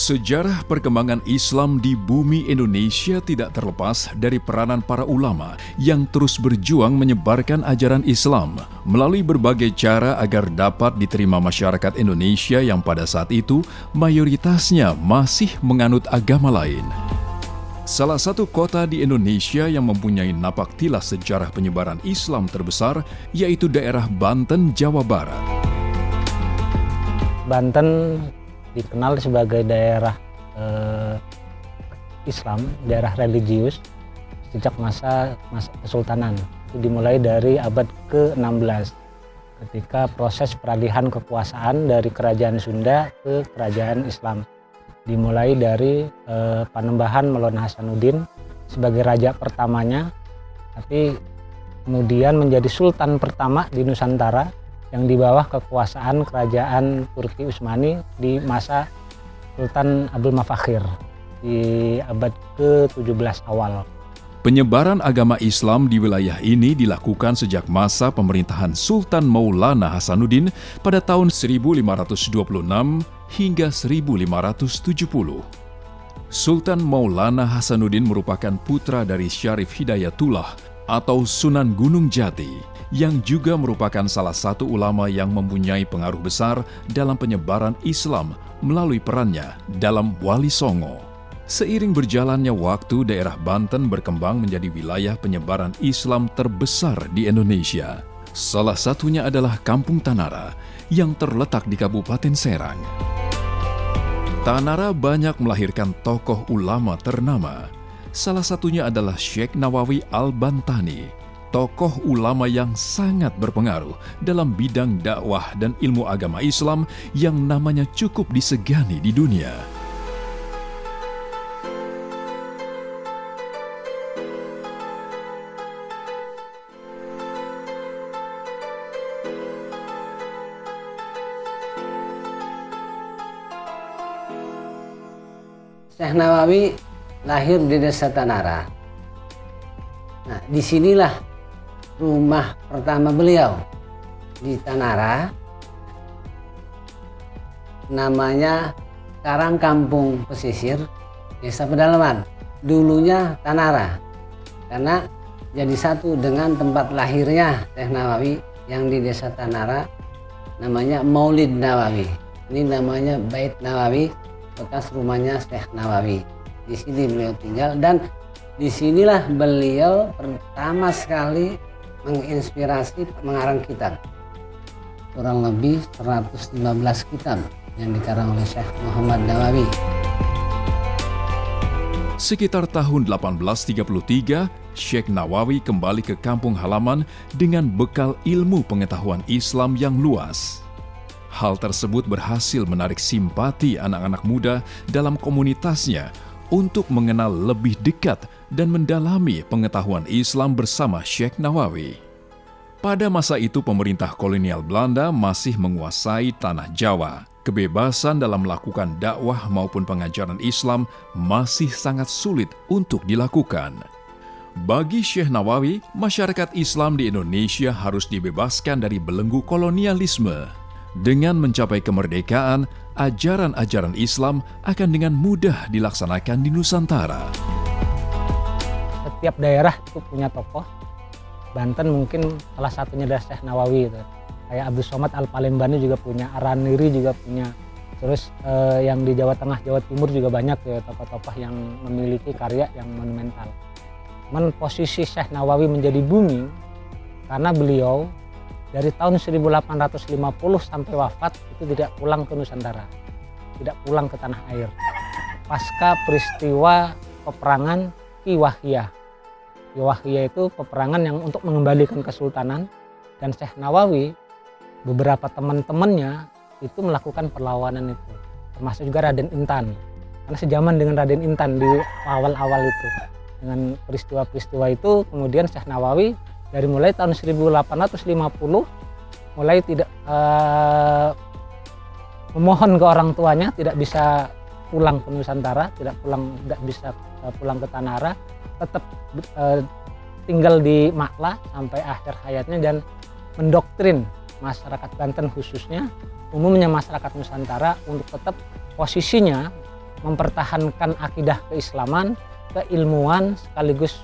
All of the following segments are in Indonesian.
Sejarah perkembangan Islam di bumi Indonesia tidak terlepas dari peranan para ulama yang terus berjuang menyebarkan ajaran Islam melalui berbagai cara agar dapat diterima masyarakat Indonesia yang pada saat itu mayoritasnya masih menganut agama lain. Salah satu kota di Indonesia yang mempunyai napaktilas sejarah penyebaran Islam terbesar yaitu daerah Banten, Jawa Barat. Banten dikenal sebagai daerah Islam, daerah religius sejak masa Kesultanan. Itu dimulai dari abad ke-16 ketika proses peralihan kekuasaan dari kerajaan Sunda ke kerajaan Islam. Dimulai dari Panembahan Maulana Hasanuddin sebagai raja pertamanya, tapi kemudian menjadi sultan pertama di Nusantara yang di bawah kekuasaan kerajaan Turki Utsmani di masa Sultan Abdul Mafakhir di abad ke-17 awal. Penyebaran agama Islam di wilayah ini dilakukan sejak masa pemerintahan Sultan Maulana Hasanuddin pada tahun 1526 hingga 1570. Sultan Maulana Hasanuddin merupakan putra dari Syarif Hidayatullah atau Sunan Gunung Jati, yang juga merupakan salah satu ulama yang mempunyai pengaruh besar dalam penyebaran Islam melalui perannya dalam Wali Songo. Seiring berjalannya waktu, daerah Banten berkembang menjadi wilayah penyebaran Islam terbesar di Indonesia. Salah satunya adalah Kampung Tanara yang terletak di Kabupaten Serang. Tanara banyak melahirkan tokoh ulama ternama. Salah satunya adalah Syekh Nawawi Al-Bantani, tokoh ulama yang sangat berpengaruh dalam bidang dakwah dan ilmu agama Islam yang namanya cukup disegani di dunia. Syekh Nawawi lahir di desa Tanara. Nah, disinilah rumah pertama beliau di Tanara, namanya sekarang Kampung Pesisir, Desa Pedalaman. Dulunya Tanara, karena jadi satu dengan tempat lahirnya Syekh Nawawi yang di Desa Tanara, namanya Maulid Nawawi. Ini namanya Bait Nawawi, bekas rumahnya Syekh Nawawi. Di sini beliau tinggal dan disinilah beliau pertama sekali menginspirasi mengarang kitab. Kurang lebih 115 kitab yang dikarang oleh Syekh Muhammad Nawawi. Sekitar tahun 1833, Syekh Nawawi kembali ke kampung halaman dengan bekal ilmu pengetahuan Islam yang luas. Hal tersebut berhasil menarik simpati anak-anak muda dalam komunitasnya untuk mengenal lebih dekat dan mendalami pengetahuan Islam bersama Syekh Nawawi. Pada masa itu pemerintah kolonial Belanda masih menguasai tanah Jawa. Kebebasan dalam melakukan dakwah maupun pengajaran Islam masih sangat sulit untuk dilakukan. Bagi Syekh Nawawi, masyarakat Islam di Indonesia harus dibebaskan dari belenggu kolonialisme. Dengan mencapai kemerdekaan, ajaran-ajaran Islam akan dengan mudah dilaksanakan di Nusantara. Setiap daerah itu punya tokoh. Banten mungkin salah satunya adalah Syekh Nawawi. Kayak Abdul Somad Al-Palembani juga punya, Araniri juga punya. Terus yang di Jawa Tengah, Jawa Timur juga banyak ya tokoh-tokoh yang memiliki karya yang monumental. Cuman posisi Syekh Nawawi menjadi booming karena beliau dari tahun 1850 sampai wafat itu tidak pulang ke Nusantara, tidak pulang ke tanah air. Pasca peristiwa peperangan Ki Wahiyah. Ki Wahiyah itu peperangan yang untuk mengembalikan kesultanan, dan Syekh Nawawi beberapa teman-temannya itu melakukan perlawanan itu, termasuk juga Raden Intan. Karena sejaman dengan Raden Intan di awal-awal itu. Dengan peristiwa-peristiwa itu kemudian Syekh Nawawi dari mulai tahun 1850 mulai tidak memohon ke orang tuanya tidak bisa pulang ke Nusantara, tidak bisa pulang ke Tanara, tetap tinggal di Makla sampai akhir hayatnya dan mendoktrin masyarakat Banten khususnya, umumnya masyarakat Nusantara untuk tetap posisinya mempertahankan akidah keislaman, keilmuan, sekaligus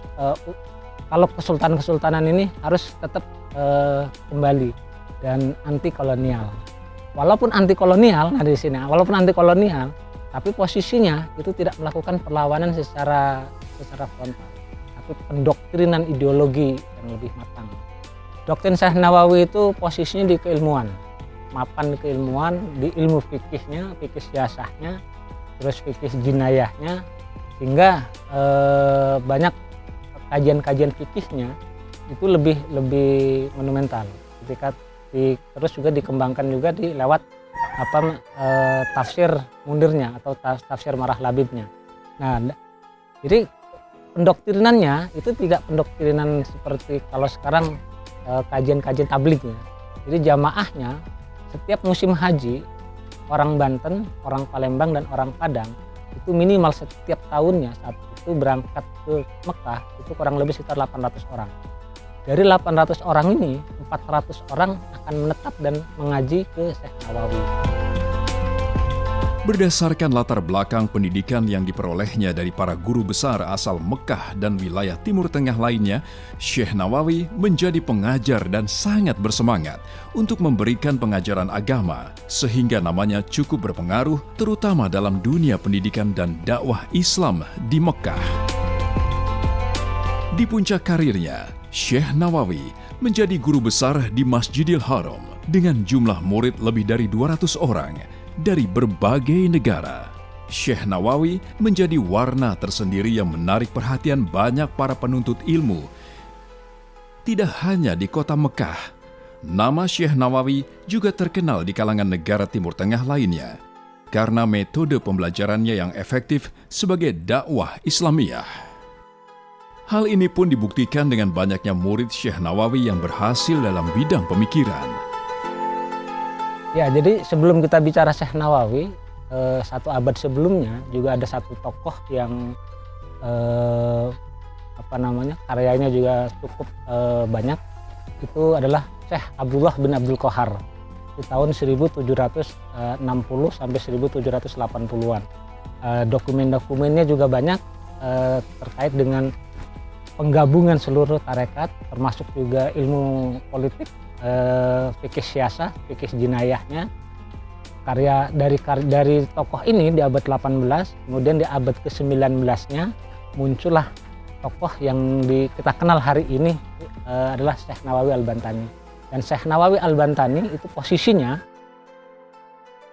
kalau kesultanan ini harus tetap kembali dan anti kolonial. Walaupun anti kolonial, nah di sini, walaupun anti kolonial, tapi posisinya itu tidak melakukan perlawanan secara frontal, tapi pendoktrinan ideologi yang lebih matang. Doktrin Syekh Nawawi itu posisinya di keilmuan, mapan di keilmuan, di ilmu fikihnya, fikih siasahnya, terus fikih jinayahnya, sehingga banyak kajian-kajian fikihnya itu lebih monumental. Ketika terus juga dikembangkan juga lewat tafsir mundirnya atau tafsir marah labibnya. Nah, jadi pendoktrinannya itu tidak pendoktrinan seperti kalau sekarang kajian-kajian tablignya. Jadi jamaahnya setiap musim haji, orang Banten, orang Palembang dan orang Padang itu minimal setiap tahunnya saat itu berangkat ke Mekah itu kurang lebih sekitar 800 orang. Dari 800 orang ini 400 orang akan menetap dan mengaji ke Syekh Nawawi. Berdasarkan latar belakang pendidikan yang diperolehnya dari para guru besar asal Mekah dan wilayah Timur Tengah lainnya, Syekh Nawawi menjadi pengajar dan sangat bersemangat untuk memberikan pengajaran agama, sehingga namanya cukup berpengaruh terutama dalam dunia pendidikan dan dakwah Islam di Mekah. Di puncak karirnya, Syekh Nawawi menjadi guru besar di Masjidil Haram dengan jumlah murid lebih dari 200 orang dari berbagai negara. Syekh Nawawi menjadi warna tersendiri yang menarik perhatian banyak para penuntut ilmu. Tidak hanya di kota Mekah, nama Syekh Nawawi juga terkenal di kalangan negara Timur Tengah lainnya karena metode pembelajarannya yang efektif sebagai dakwah Islamiyah. Hal ini pun dibuktikan dengan banyaknya murid Syekh Nawawi yang berhasil dalam bidang pemikiran. Ya, jadi sebelum kita bicara Syekh Nawawi, satu abad sebelumnya juga ada satu tokoh yang karyanya juga cukup banyak. Itu adalah Syekh Abdullah bin Abdul Qahar di tahun 1760 sampai 1780-an. Dokumen-dokumennya juga banyak terkait dengan penggabungan seluruh tarekat, termasuk juga ilmu politik, fikih siasah, fikih jinayahnya. Karya dari tokoh ini di abad 18, kemudian di abad ke-19-nya muncullah tokoh yang kita kenal hari ini adalah Syekh Nawawi Al-Bantani. Dan Syekh Nawawi Al-Bantani itu posisinya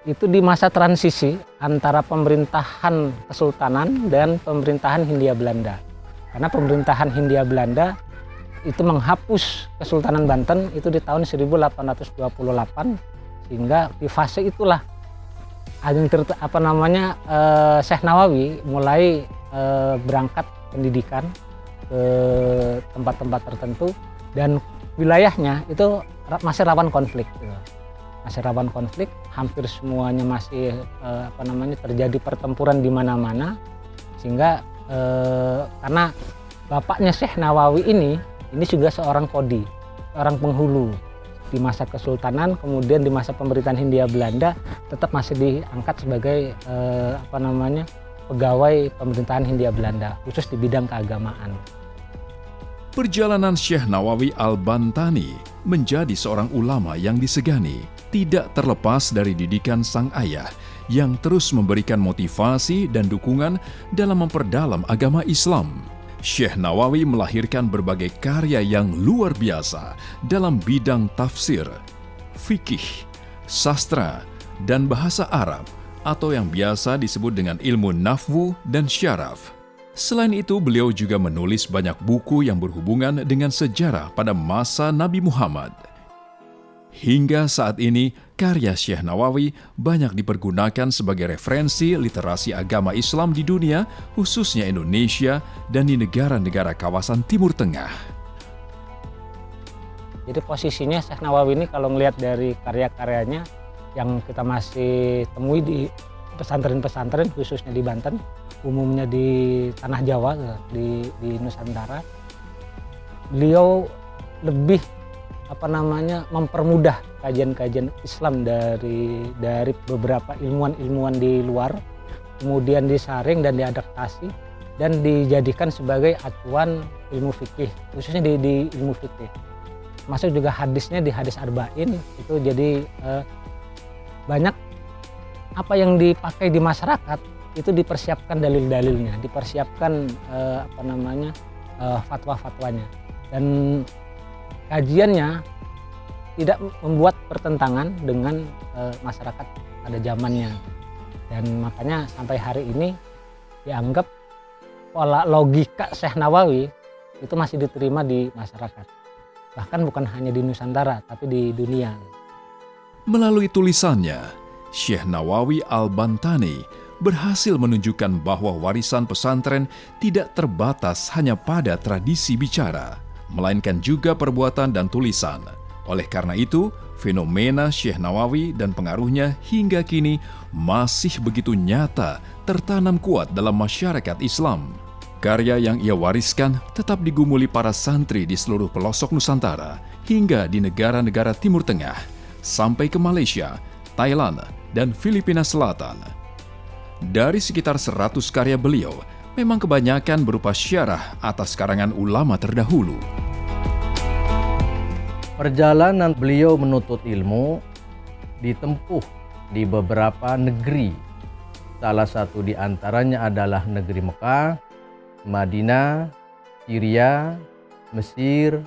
itu di masa transisi antara pemerintahan Kesultanan dan pemerintahan Hindia Belanda. Karena pemerintahan Hindia Belanda itu menghapus Kesultanan Banten itu di tahun 1828, sehingga di fase itulah Syekh Nawawi mulai berangkat pendidikan ke tempat-tempat tertentu dan wilayahnya itu masih rawan konflik. Masih rawan konflik, hampir semuanya masih terjadi pertempuran di mana-mana, sehingga karena bapaknya Syekh Nawawi ini juga seorang kodi, seorang penghulu di masa Kesultanan, kemudian di masa pemerintahan Hindia Belanda tetap masih diangkat sebagai pegawai pemerintahan Hindia Belanda khusus di bidang keagamaan. Perjalanan Syekh Nawawi Al-Bantani menjadi seorang ulama yang disegani tidak terlepas dari didikan sang ayah yang terus memberikan motivasi dan dukungan dalam memperdalam agama Islam. Syekh Nawawi melahirkan berbagai karya yang luar biasa dalam bidang tafsir, fikih, sastra, dan bahasa Arab atau yang biasa disebut dengan ilmu nahwu dan syaraf. Selain itu, beliau juga menulis banyak buku yang berhubungan dengan sejarah pada masa Nabi Muhammad. Hingga saat ini, karya Syekh Nawawi banyak dipergunakan sebagai referensi literasi agama Islam di dunia, khususnya Indonesia dan di negara-negara kawasan Timur Tengah. Jadi posisinya Syekh Nawawi ini kalau melihat dari karya-karyanya yang kita masih temui di pesantren-pesantren khususnya di Banten, umumnya di Tanah Jawa, di Nusantara, beliau lebih mempermudah kajian-kajian Islam dari beberapa ilmuwan-ilmuwan di luar, kemudian disaring dan diadaptasi dan dijadikan sebagai acuan ilmu fikih, khususnya di ilmu fikih. Masuk juga hadisnya di hadis arba'in itu, jadi banyak apa yang dipakai di masyarakat itu dipersiapkan dalil-dalilnya, dipersiapkan fatwa-fatwanya, dan kajiannya tidak membuat pertentangan dengan masyarakat pada zamannya. Dan makanya sampai hari ini dianggap pola logika Syekh Nawawi itu masih diterima di masyarakat. Bahkan bukan hanya di Nusantara, tapi di dunia. Melalui tulisannya, Syekh Nawawi Al-Bantani berhasil menunjukkan bahwa warisan pesantren tidak terbatas hanya pada tradisi bicara, melainkan juga perbuatan dan tulisan. Oleh karena itu, fenomena Syekh Nawawi dan pengaruhnya hingga kini masih begitu nyata tertanam kuat dalam masyarakat Islam. Karya yang ia wariskan tetap digumuli para santri di seluruh pelosok Nusantara hingga di negara-negara Timur Tengah, sampai ke Malaysia, Thailand, dan Filipina Selatan. Dari sekitar 100 karya beliau, memang kebanyakan berupa syarah atas karangan ulama terdahulu. Perjalanan beliau menuntut ilmu ditempuh di beberapa negeri. Salah satu di antaranya adalah negeri Mekah, Madinah, Syria, Mesir,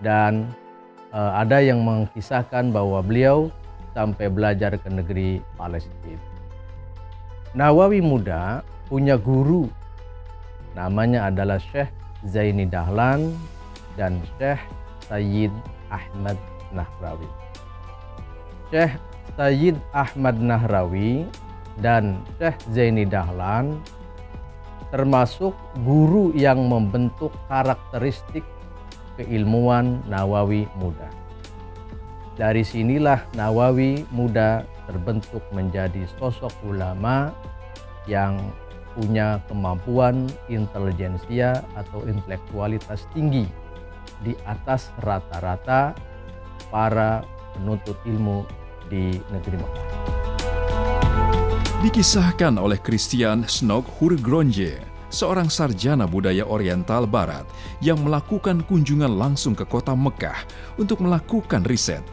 dan ada yang mengkisahkan bahwa beliau sampai belajar ke negeri Palestina. Nawawi muda punya guru, namanya adalah Syekh Zaini Dahlan dan Syekh Sayyid Ahmad Nahrawi. Syekh Sayyid Ahmad Nahrawi dan Syekh Zaini Dahlan termasuk guru yang membentuk karakteristik keilmuan Nawawi muda. Dari sinilah Nawawi muda terbentuk menjadi sosok ulama yang punya kemampuan intelijensia atau intelektualitas tinggi di atas rata-rata para penuntut ilmu di negeri Mekah. Dikisahkan oleh Christian Snog Hurgronje, seorang sarjana budaya Oriental Barat yang melakukan kunjungan langsung ke kota Mekah untuk melakukan riset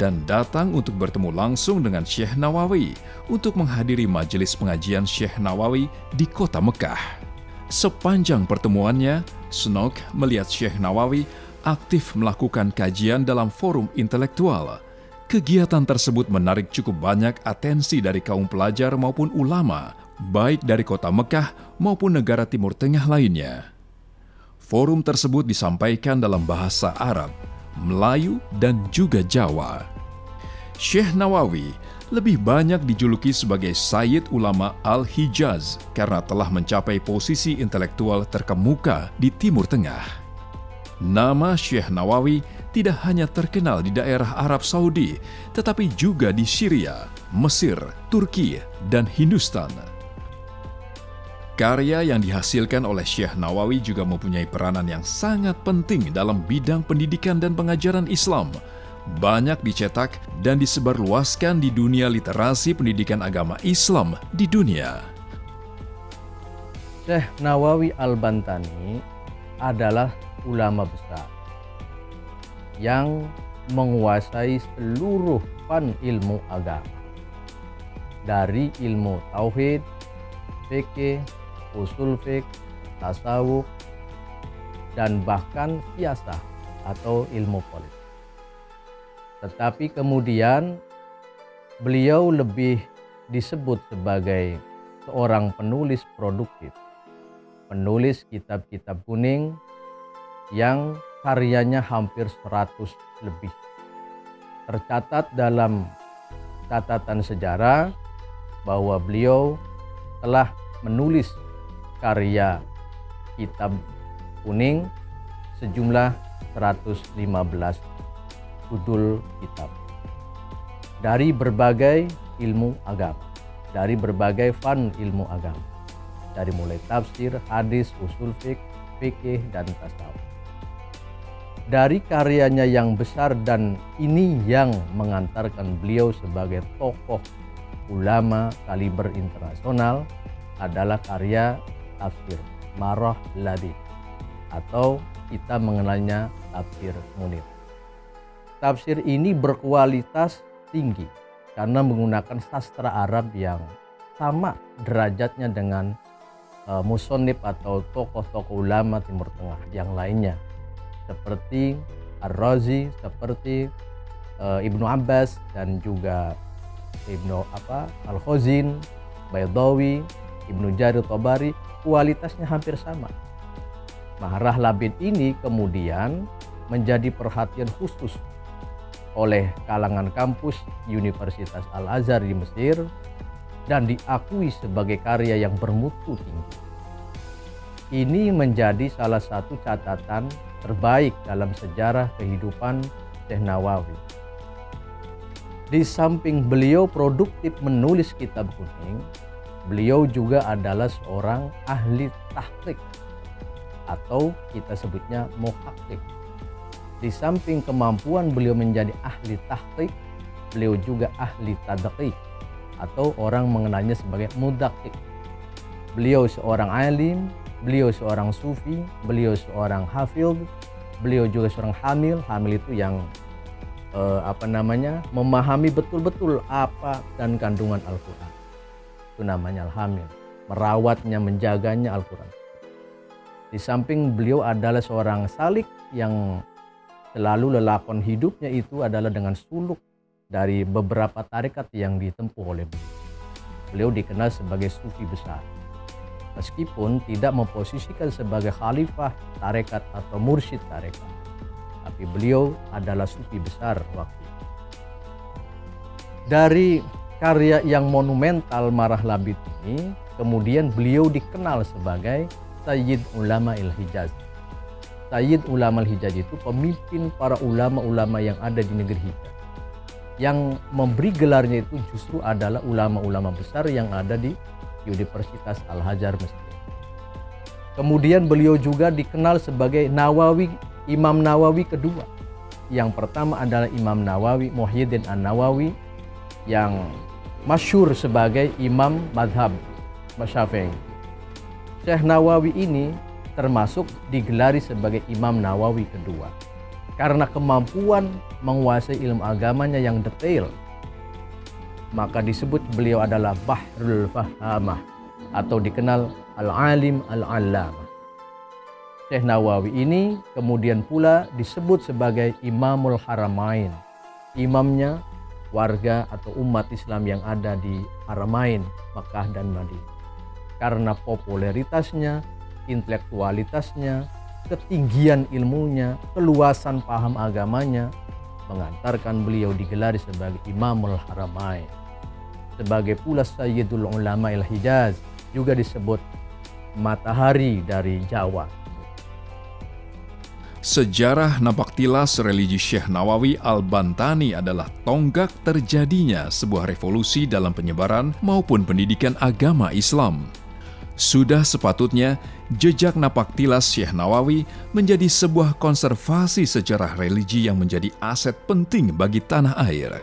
dan datang untuk bertemu langsung dengan Syekh Nawawi untuk menghadiri majelis pengajian Syekh Nawawi di kota Mekah. Sepanjang pertemuannya, Snog melihat Syekh Nawawi aktif melakukan kajian dalam forum intelektual. Kegiatan tersebut menarik cukup banyak atensi dari kaum pelajar maupun ulama, baik dari kota Mekah maupun negara Timur Tengah lainnya. Forum tersebut disampaikan dalam bahasa Arab, Melayu, dan juga Jawa. Syekh Nawawi lebih banyak dijuluki sebagai Sayyid Ulama Al-Hijaz karena telah mencapai posisi intelektual terkemuka di Timur Tengah. Nama Syekh Nawawi tidak hanya terkenal di daerah Arab Saudi, tetapi juga di Syria, Mesir, Turki, dan Hindustan. Karya yang dihasilkan oleh Syekh Nawawi juga mempunyai peranan yang sangat penting dalam bidang pendidikan dan pengajaran Islam. Banyak dicetak dan disebarluaskan di dunia literasi pendidikan agama Islam di dunia. Syekh Nawawi Al-Bantani adalah ulama besar yang menguasai seluruh fan ilmu agama, dari ilmu tauhid, fikih, usul fiqh, tasawuf, dan bahkan siasah atau ilmu politik. Tetapi kemudian beliau lebih disebut sebagai seorang penulis produktif, penulis kitab-kitab kuning yang karyanya hampir 100 lebih. Tercatat dalam catatan sejarah bahwa beliau telah menulis karya kitab kuning sejumlah 115 judul kitab dari berbagai ilmu agama, dari berbagai fan ilmu agama, dari mulai tafsir, hadis, usul fiqh, fikih, dan tasawuf. Dari karyanya yang besar, dan ini yang mengantarkan beliau sebagai tokoh ulama kaliber internasional adalah karya tafsir Marah Labid, atau kita mengenalnya tafsir Munir. Tafsir ini berkualitas tinggi karena menggunakan sastra Arab yang sama derajatnya dengan musonib atau tokoh-tokoh ulama Timur Tengah yang lainnya, seperti Ar-Razi, seperti Ibnu Abbas, dan juga Al-Khazin, Baydawi, Ibnu Jarir Tabari. Kualitasnya hampir sama. Marah Labid ini kemudian menjadi perhatian khusus oleh kalangan kampus Universitas Al-Azhar di Mesir dan diakui sebagai karya yang bermutu tinggi. Ini menjadi salah satu catatan terbaik dalam sejarah kehidupan Syekh Nawawi. Di samping beliau produktif menulis kitab kuning, beliau juga adalah seorang ahli tahqiq atau kita sebutnya muhaqqiq. Di samping kemampuan beliau menjadi ahli tahqiq, beliau juga ahli tadqiq atau orang mengenalnya sebagai mudaqqiq. Beliau seorang alim, beliau seorang sufi, beliau seorang hafidh, beliau juga seorang hamil. Hamil itu yang memahami betul-betul apa dan kandungan Al-Quran. Itu namanya al-hamil, merawatnya, menjaganya Al-Quran. Di samping beliau adalah seorang salik yang selalu lelakon hidupnya itu adalah dengan suluk dari beberapa tarekat yang ditempuh oleh beliau. Beliau dikenal sebagai sufi besar, meskipun tidak memposisikan sebagai khalifah tarekat atau mursyid tarekat, tapi beliau adalah sufi besar waktu itu. Dari karya yang monumental Marah Labid ini, kemudian beliau dikenal sebagai Sayyid Ulama Il-Hijaz. Sayyid Ulama Il-Hijaz itu pemimpin para ulama-ulama yang ada di negeri Hijaz. Yang memberi gelarnya itu justru adalah ulama-ulama besar yang ada di Universitas Al-Azhar Mesir. Kemudian beliau juga dikenal sebagai Nawawi, Imam Nawawi kedua. Yang pertama adalah Imam Nawawi, Muhyiddin An-Nawawi, yang masyhur sebagai Imam Madhab Syafi'i. Syekh Nawawi ini termasuk digelari sebagai Imam Nawawi kedua karena kemampuan menguasai ilmu agamanya yang detail. Maka disebut beliau adalah Bahrul Fahamah atau dikenal Al-Alim Al-Allamah. Syekh Nawawi ini kemudian pula disebut sebagai Imamul Haramain, imamnya warga atau umat Islam yang ada di Haramain, Makkah dan Madinah. Karena popularitasnya, intelektualitasnya, ketinggian ilmunya, keluasan paham agamanya, mengantarkan beliau digelari sebagai Imamul Haramain. Sebagai pula Sayyidul Ulama Il-Hijaz, juga disebut matahari dari Jawa. Sejarah Napaktilas religi Syekh Nawawi Al-Bantani adalah tonggak terjadinya sebuah revolusi dalam penyebaran maupun pendidikan agama Islam. Sudah sepatutnya jejak Napaktilas Syekh Nawawi menjadi sebuah konservasi sejarah religi yang menjadi aset penting bagi tanah air.